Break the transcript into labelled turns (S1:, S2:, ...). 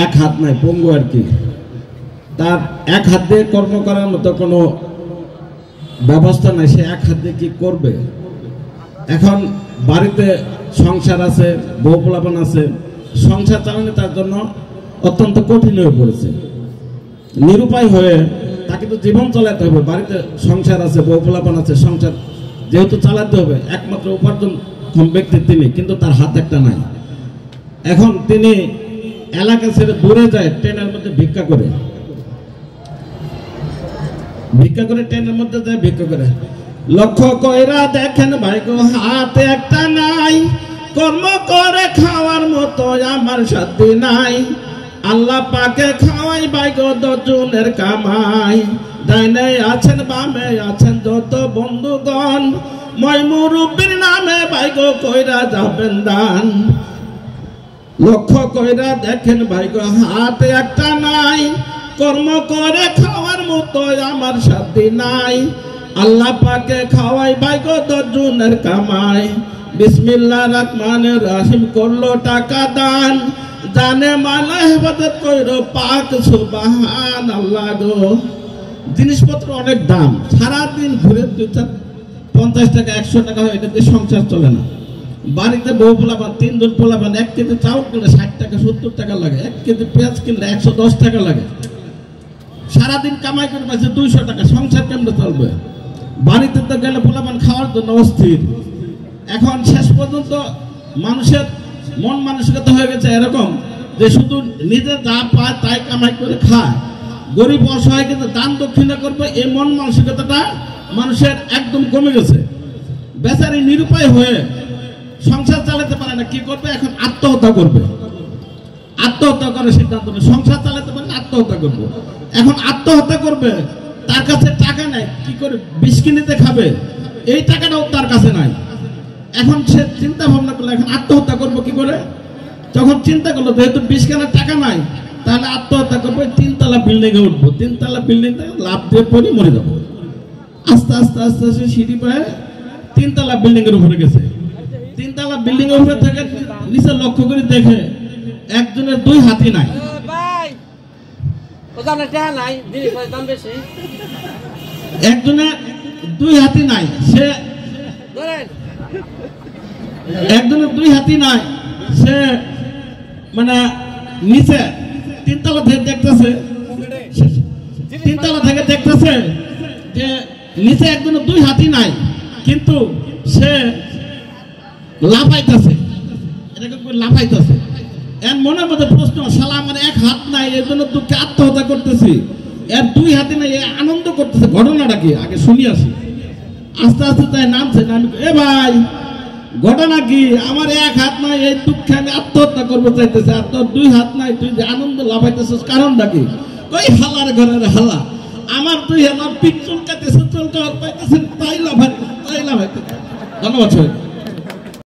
S1: এক হাত নাই, পঙ্গু আর কি, তার এক হাত দিয়ে কর্ম করার মতো কোনো ব্যবস্থা নাই, সে এক হাত দিয়ে কি করবে? এখন বাড়িতে সংসার আছে, বউ পোলাপান আছে, সংসার চালানো তার জন্য অত্যন্ত কঠিন হয়ে পড়েছে। নিরুপায় হয়ে তাকে তো জীবন চালাতে হবে, বাড়িতে সংসার আছে, বউ পোলাপান আছে, সংসার যেহেতু চালাতে হবে, একমাত্র উপার্জনক্ষম ব্যক্তি তিনি, কিন্তু তার হাত একটা নাই। এখন তিনি এলাকা ছেড়ে দূরে যায়, ট্রেনের মধ্যে ভিক্ষা করে ট্রেনের মধ্যে যায় ভিক্ষা করে। লক্ষ্য কইরা দেখেন ভাই গো, হাতে একটা নাই, কর্ম করে খাওয়ার মতো আমার সাথে নাই। আল্লাহ পাকে খাওয়াই ভাই গো দজনের কামাই। ডাইনে আছেন বামে আছেন যত বন্ধুগণ, মই মুরব্বির নামে ভাই গো কইরা যাবেন দান। লক্ষ্য কইরা দেখেন ভাই গো, হাতে একটা নাই, কর্ম করে খাওয়ার মতো আমার সাথে নাই। আল্লাহ পাকে খাওয়াই ভাই গো দজনের কামাই। বিসমিল্লাহির রহমানির রহিম করলো টাকা দান, জানে মালা হেফাজত কইরো পাক সুবহানাল্লাহ গো। জিনিসপত্র অনেক দাম, সারাদিন ঘুরে 50 টাকা 100 টাকা হয়, এটাতে সংসার চলে না। বাড়িতে বউ পোলাপান, 3 জন পোলাপান, 1 কেজি চাউল কিনলে 60 টাকা 70 টাকা লাগে, 1 কেজি পেঁয়াজ কিনলে 110 টাকা লাগে। সারাদিন কামাই করে পাচ্ছে 200 টাকা, সংসার কেমনে চলবে? বাড়িতে তো গেলে পোলাপান খাওয়ার জন্য অস্থির। এখন শেষ পর্যন্ত মানুষের মন মানসিকতা হয়ে গেছে এরকম যে শুধু নিজে যা পায় তাই কামাই করে খায়, গরিব অসহায় কিন্তু দান দক্ষিণা করবে, এই মন মানসিকতাটা মানুষের একদম কমে গেছে। বেচারি নিরুপায় হয়ে সংসার চালাতে পারে না, কি করবে? এখন আত্মহত্যা করবে। আত্মহত্যা করার সিদ্ধান্ত নেই, সংসার চালাতে পারে না, আত্মহত্যা করবে। এখন আত্মহত্যা করবে, তার কাছে টাকা নাই, কি করে বিষ কিনেতে খাবে? এই টাকাটাও তার কাছে নাই। এখন সে চিন্তা ভাবনা করলো এখন আত্মহত্যা করবো কি করে। যখন চিন্তা করলো যেহেতু বিষ কেনার টাকা নাই, তাহলে আত্মহত্যা করবো, 3 তলা বিল্ডিং এ উঠবো, 3 তলা বিল্ডিং থেকে লাফ দিয়ে পড়ে মরে যাবো। আস্তে আস্তে আস্তে আস্তে সিঁড়ি পায়ে 3 তলা বিল্ডিং এর উপরে গেছে। 3 তলা বিল্ডিং এর উপরে থেকে নিচে লক্ষ্য করে দেখে একজনের 2 হাতই নাই। একজনের 2 হাতই নাই, সে একজনের 2 হাতই নাই, সে মানে নিচে 3 তলা থেকে দেখতেছে, 3 তলা থেকে দেখতেছে যে নিচে একজনের 2 হাতই নাই, কিন্তু সে লাফাইতেছে, এরকম করে লাফাইতেছে। এর মনের মধ্যে প্রশ্ন, শালা আমার 1 হাত নাই, এর জন্য দুঃখে আত্মহত্যা করতেছি, এর 2 হাতই নাই, আনন্দ করতেছে। ঘটনাটা কি আগে শুনি আসি। আস্তে আস্তে তাই নামছে, নামি এ ভাই ঘটনা কি? আমার 1 হাত নাই, এই দুঃখে আমি আত্মহত্যা করবো চাইতেছে, আর তোর 2 হাত নাই, তুই যে আনন্দ লাফাইতেছিস, কারণটা কি? ওই হালার ঘরের হালা, আমার 2 হাত পিঠ চুলকাতেছে, চুলকা পাইতেছে, তাই লাফাইতেছে। ধন্যবাদ।